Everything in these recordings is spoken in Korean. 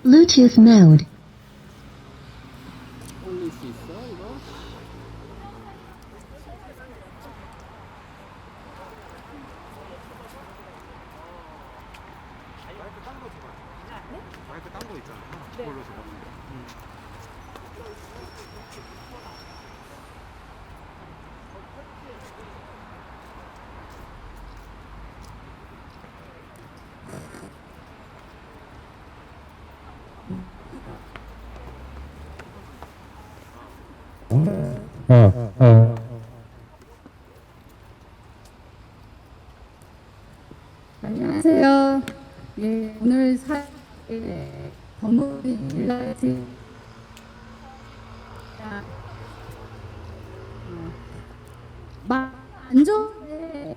Bluetooth mode. 올릴 수 있어 이거? 마이크 딴거 줘봐. 마이크 딴 거 있잖아. 그걸로 줘봐. 안녕하세요. 예, 오늘 법무부 일라이트 안 좋은데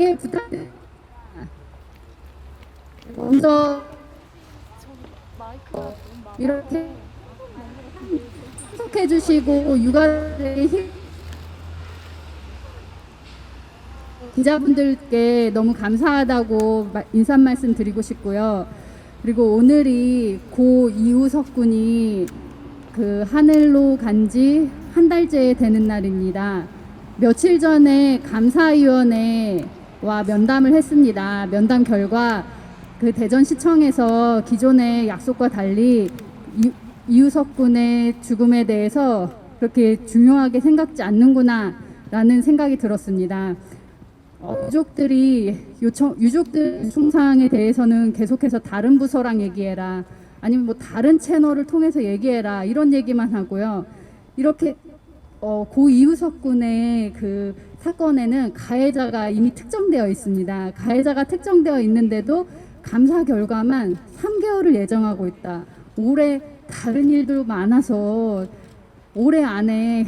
예, 부탁드립니다. 먼저 이렇게 소속해 주시고 육아들의 기자분들께 너무 감사하다고 인사 말씀 드리고 싶고요. 그리고 오늘이 고 이우석 군이 그 하늘로 간 지 한 달째 되는 날입니다. 며칠 전에 감사위원회와 면담을 했습니다. 면담 결과 그 대전시청에서 기존의 약속과 달리 이우석 군의 죽음에 대해서 그렇게 중요하게 생각지 않는구나 라는 생각이 들었습니다. 유족들 충상에 대해서는 계속해서 다른 부서랑 얘기해라, 아니면 뭐 다른 채널을 통해서 얘기해라, 이런 얘기만 하고요. 이렇게 고 이우석 군의 그 사건에는 가해자가 이미 특정되어 있습니다. 가해자가 특정되어 있는데도 감사 결과만 3개월을 예정하고 있다. 올해 다른 일도 많아서 올해 안에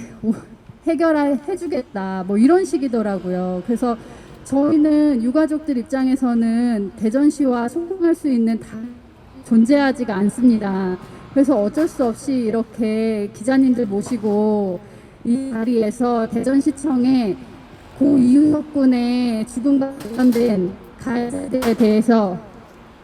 해결해 주겠다, 뭐 이런 식이더라고요. 그래서 저희는 유가족들 입장에서는 대전시와 소통할 수 있는 존재하지가 않습니다. 그래서 어쩔 수 없이 이렇게 기자님들 모시고 이 자리에서 대전시청에 고 이우석 군의 죽음과 관련된 가해자들에 대해서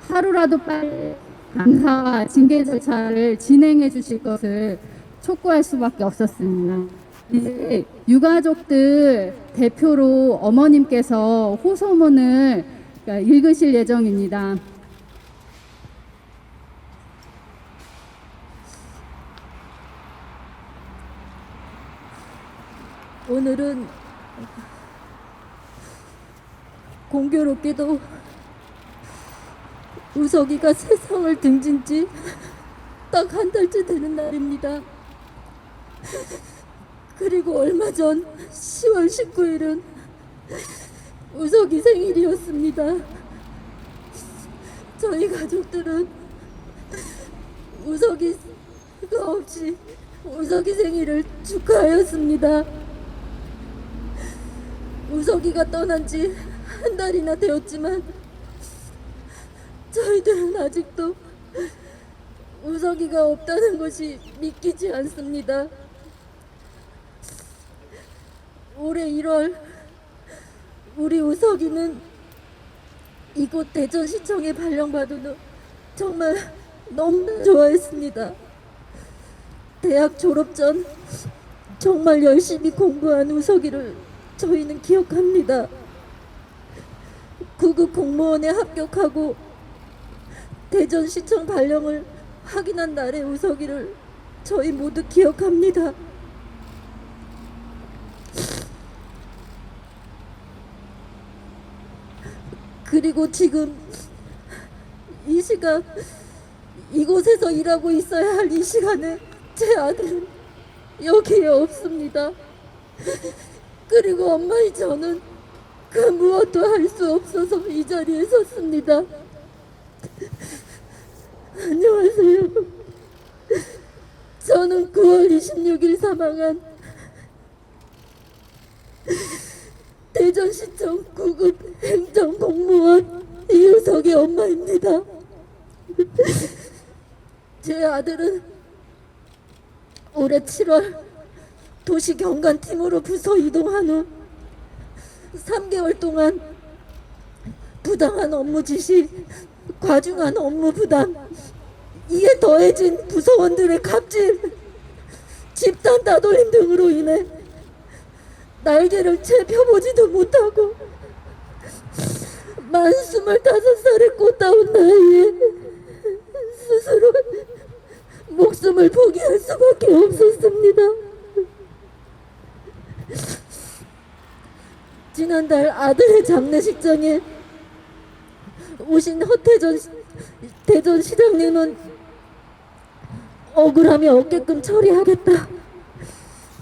하루라도 빨리 감사와 징계 절차를 진행해 주실 것을 촉구할 수밖에 없었습니다. 이제 유가족들 대표로 어머님께서 호소문을 읽으실 예정입니다. 오늘은 공교롭게도 우석이가 세상을 등진 지 딱 한 달째 되는 날입니다. 그리고 얼마 전 10월 19일은 우석이 생일이었습니다. 저희 가족들은 우석이가 없이 우석이 생일을 축하하였습니다. 우석이가 떠난 지 한 달이나 되었지만 저희들은 아직도 우석이가 없다는 것이 믿기지 않습니다. 올해 1월 우리 우석이는 이곳 대전시청에 발령받은 후 정말 너무 좋아했습니다. 대학 졸업 전 정말 열심히 공부한 우석이를 저희는 기억합니다. 9급 공무원에 합격하고 대전시청 발령을 확인한 날의 우석이를 저희 모두 기억합니다. 그리고 지금 이 시간 이곳에서 일하고 있어야 할 이 시간에 제 아들은 여기에 없습니다. 그리고 엄마인 저는 그 무엇도 할 수 없어서 이 자리에 섰습니다. 안녕하세요. 저는 9월 26일 사망한 대전시청 9급 행정공무원 이우석의 엄마입니다. 제 아들은 올해 7월 도시경관팀으로 부서 이동한 후 3개월 동안 부당한 업무 지시, 과중한 업무 부담, 이에 더해진 부서원들의 갑질, 집단 따돌림 등으로 인해 날개를 채 펴보지도 못하고 만 25살의 꽃다운 나이에 스스로 목숨을 포기할 수밖에 없었습니다. 지난달 아들의 장례식장에 오신 허태전 대전시장님은 억울함이 없게끔 처리하겠다,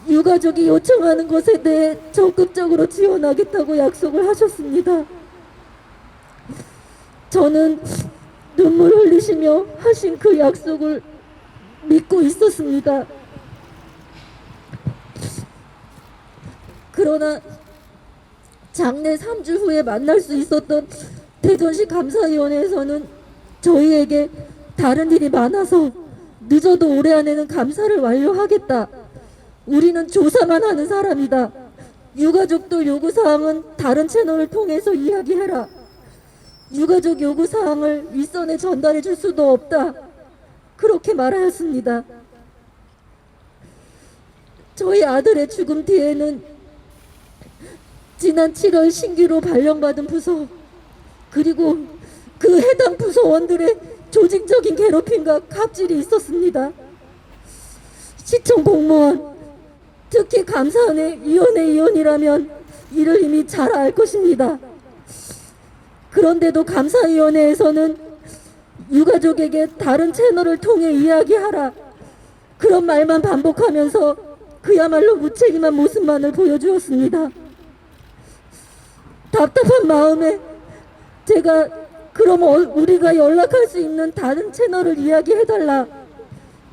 유가족이 요청하는 것에 대해 적극적으로 지원하겠다고 약속을 하셨습니다. 저는 눈물 흘리시며 하신 그 약속을 믿고 있었습니다. 그러나 장례 3주 후에 만날 수 있었던 대전시 감사위원회에서는 저희에게 다른 일이 많아서 늦어도 올해 안에는 감사를 완료하겠다, 우리는 조사만 하는 사람이다, 유가족들 요구사항은 다른 채널을 통해서 이야기해라, 유가족 요구사항을 윗선에 전달해 줄 수도 없다, 그렇게 말하였습니다. 저희 아들의 죽음 뒤에는 지난 7월 신규로 발령받은 부서, 그리고 그 해당 부서원들의 조직적인 괴롭힘과 갑질이 있었습니다. 시청 공무원, 특히 감사원의 위원회 위원이라면 이를 이미 잘 알 것입니다. 그런데도 감사위원회에서는 유가족에게 다른 채널을 통해 이야기하라, 그런 말만 반복하면서 그야말로 무책임한 모습만을 보여주었습니다. 답답한 마음에 제가 그럼 우리가 연락할 수 있는 다른 채널을 이야기해달라,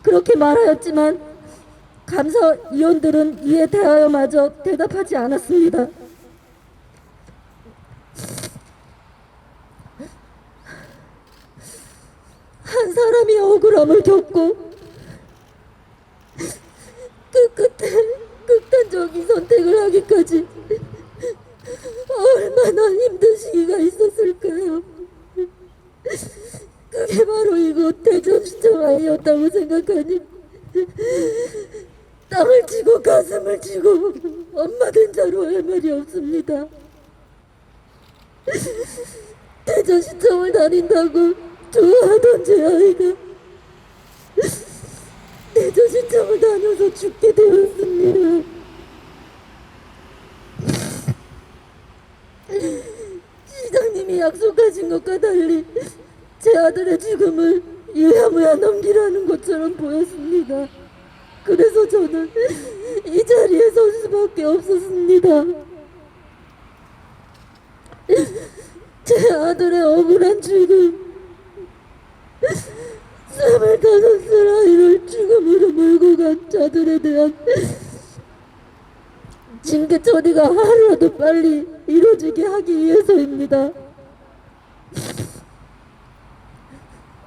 그렇게 말하였지만 감사위원들은 이에 대하여마저 대답하지 않았습니다. 한 사람이 억울함을 겪고 그 끝에 극단적인 선택을 하기까지 얼마나 힘든 시기가 있었을까요? 그게 바로 이곳 대전시청 아이였다고 생각하니 땅을 치고 가슴을 치고 엄마 된 자로 할 말이 없습니다. 대전시청을 다닌다고 좋아하던 제 아이가 대전시청을 다녀서 죽게 되었습니다. 시장님이 약속하신 것과 달리 제 아들의 죽음을 유야무야 넘기라는 것처럼 보였습니다. 그래서 저는 이 자리에 설 수밖에 없었습니다. 제 아들의 억울한 죽음, 25살 아이를 죽음으로 몰고 간 자들에 대한 징계 처리가 하루라도 빨리 이루어지게 하기 위해서입니다.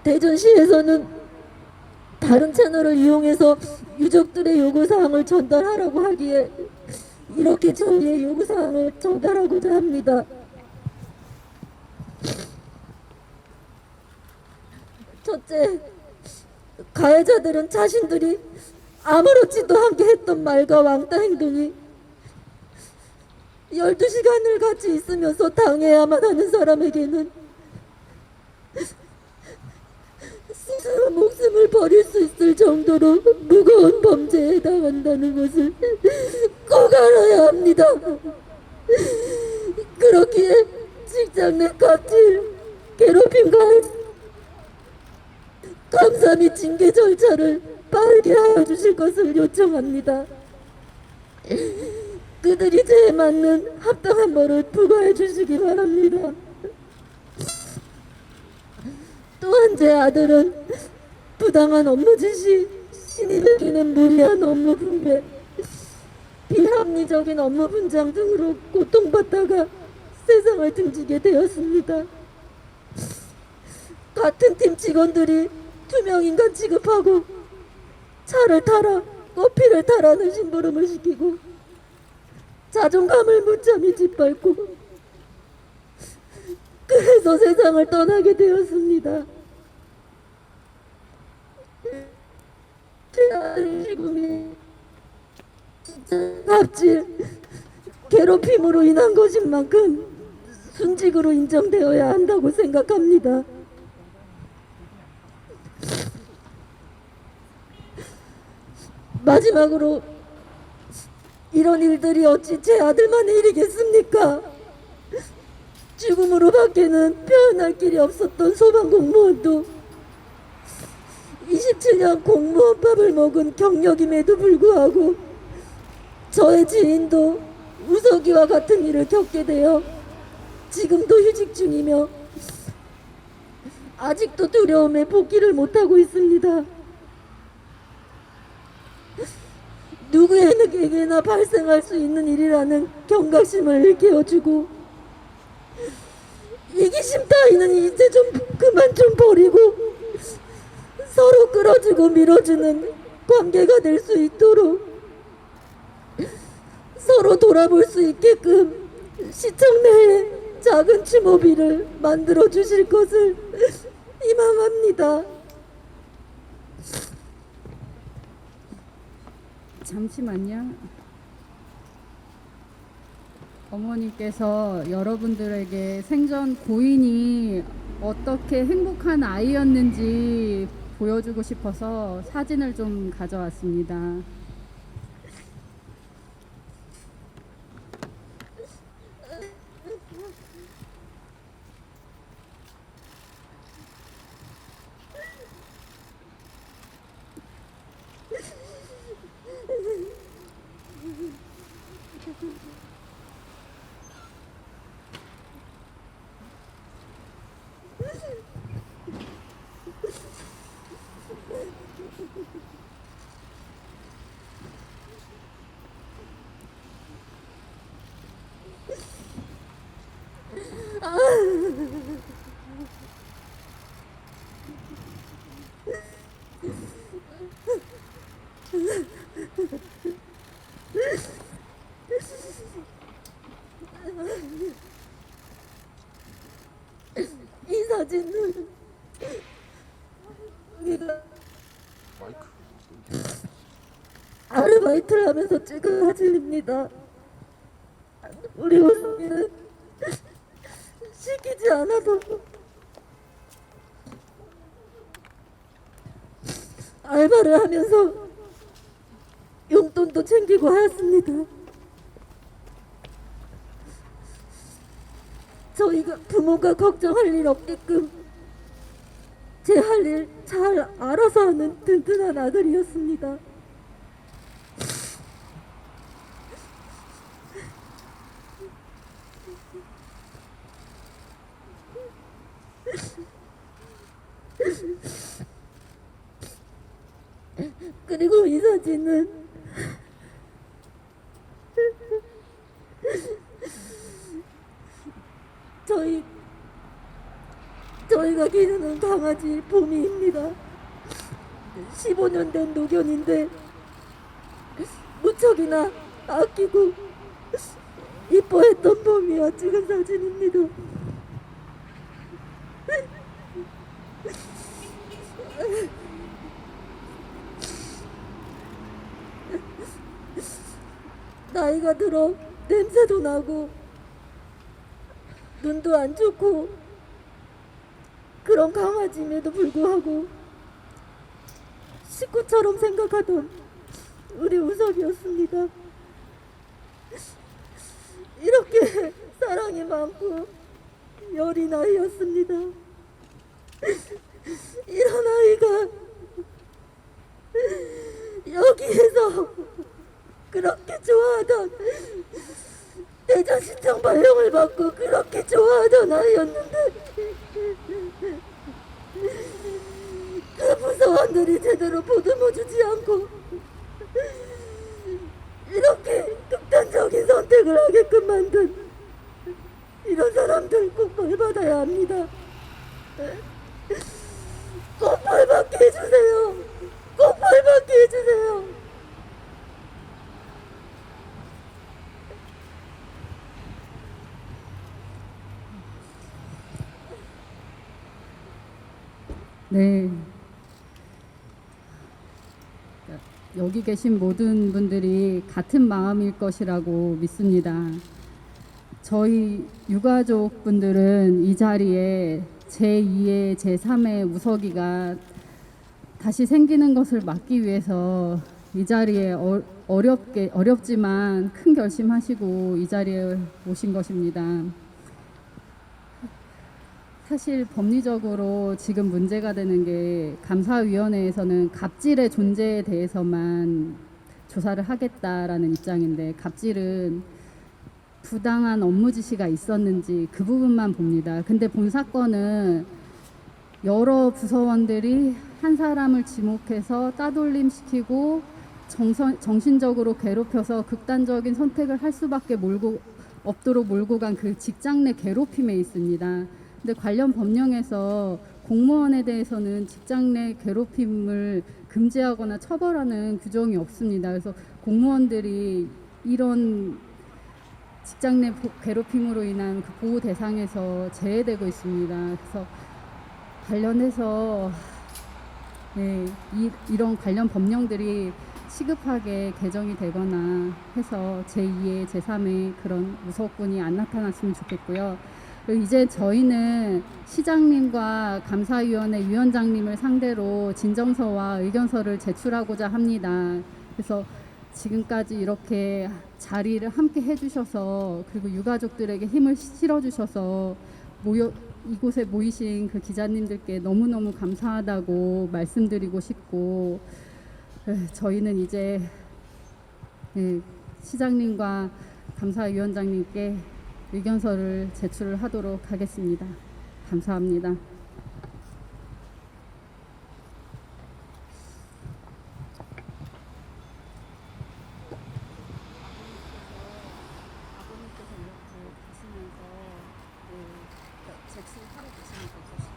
대전시에서는 다른 채널을 이용해서 유족들의 요구사항을 전달하라고 하기에 이렇게 저희의 요구사항을 전달하고자 합니다. 첫째, 가해자들은 자신들이 아무렇지도 않게 했던 말과 왕따 행동이 12시간을 같이 있으면서 당해야만 하는 사람에게는 스스로 목숨을 버릴 수 있을 정도로 무거운 범죄에 해당한다는 것을 꼭 알아야 합니다. 그렇기에 직장 내 갑질, 괴롭힘과 감사 및 징계 절차를 빠르게 하여 주실 것을 요청합니다. 그들이 죄에 맞는 합당한 벌을 부과해 주시기 바랍니다. 또한 제 아들은 부당한 업무 지시, 신이 매기는 무리한 업무 분배, 비합리적인 업무 분장 등으로 고통받다가 세상을 등지게 되었습니다. 같은 팀 직원들이 투명인간 취급하고 차를 타라, 커피를 타라는 심부름을 시키고 자존감을 무참히 짓밟고 그래서 세상을 떠나게 되었습니다. 죽음이 갑질, 괴롭힘으로 인한 것인 만큼 순직으로 인정되어야 한다고 생각합니다. 마지막으로 이런 일들이 어찌 제 아들만의 일이겠습니까? 죽음으로 밖에는 표현할 길이 없었던 소방공무원도 27년 공무원밥을 먹은 경력임에도 불구하고 저의 지인도 우석이와 같은 일을 겪게 되어 지금도 휴직 중이며 아직도 두려움에 복귀를 못하고 있습니다. 누구에게나 발생할 수 있는 일이라는 경각심을 일깨워주고 이기심 따위는 이제 좀 그만 좀 버리고 서로 끌어주고 밀어주는 관계가 될 수 있도록 서로 돌아볼 수 있게끔 시청 내에 작은 추모비를 만들어 주실 것을 희망합니다. 잠시만요. 어머니께서 여러분들에게 생전 고인이 어떻게 행복한 아이였는지 보여주고 싶어서 사진을 좀 가져왔습니다. 이 사진은 우리가 마이크. 아르바이트를 하면서 찍은 사진입니다. 우리 우석이는 시키지 않아도 알바를 하면서 용돈도 챙기고 하였습니다. 저희가 부모가 걱정할 일 없게끔 제 할 일 잘 알아서 하는 든든한 아들이었습니다. 그리고 이 사진은 저희가 기르는 강아지 보미입니다. 15년 된 노견인데 무척이나 아끼고 이뻐했던 보미와 찍은 사진입니다. 나이가 들어 냄새도 나고 눈도 안 좋고 그런 강아지임에도 불구하고 식구처럼 생각하던 우리 우석이었습니다. 이렇게 사랑이 많고 여린 아이였습니다. 이런 아이가 여기에서 그렇게 좋아하던 대전시청 발령을 받고 그렇게 좋아하던 아이였는데 그 부서원들이 제대로 보듬어주지 않고 이렇게 극단적인 선택을 하게끔 만든 이런 사람들 꼭 벌받아야 합니다. 꼭 벌받게 해주세요. 꼭 벌받게 해주세요. 네. 여기 계신 모든 분들이 같은 마음일 것이라고 믿습니다. 저희 유가족 분들은 이 자리에 제2의 제3의 우석이가 다시 생기는 것을 막기 위해서 이 자리에 어렵지만 큰 결심하시고 이 자리에 오신 것입니다. 사실 법리적으로 지금 문제가 되는 게 감사위원회에서는 갑질의 존재에 대해서만 조사를 하겠다라는 입장인데 갑질은 부당한 업무 지시가 있었는지 그 부분만 봅니다. 근데 본 사건은 여러 부서원들이 한 사람을 지목해서 따돌림시키고 정신적으로 괴롭혀서 극단적인 선택을 할 수밖에 없도록 몰고 간 그 직장 내 괴롭힘에 있습니다. 근데 관련 법령에서 공무원에 대해서는 직장 내 괴롭힘을 금지하거나 처벌하는 규정이 없습니다. 그래서 공무원들이 이런 직장 내 괴롭힘으로 인한 그 보호 대상에서 제외되고 있습니다. 그래서 관련해서 이런 관련 법령들이 시급하게 개정이 되거나 해서 제2의 제3의 그런 우석군이 안 나타났으면 좋겠고요. 그리고 이제 저희는 시장님과 감사위원회 위원장님을 상대로 진정서와 의견서를 제출하고자 합니다. 그래서 지금까지 이렇게 자리를 함께 해주셔서 그리고 유가족들에게 힘을 실어주셔서 이곳에 모이신 그 기자님들께 너무너무 감사하다고 말씀드리고 싶고 저희는 이제 시장님과 감사위원장님께 의견서를 제출을 하도록 하겠습니다. 감사합니다. 아버님께서 이렇게 가시면서 제출하러 가시면서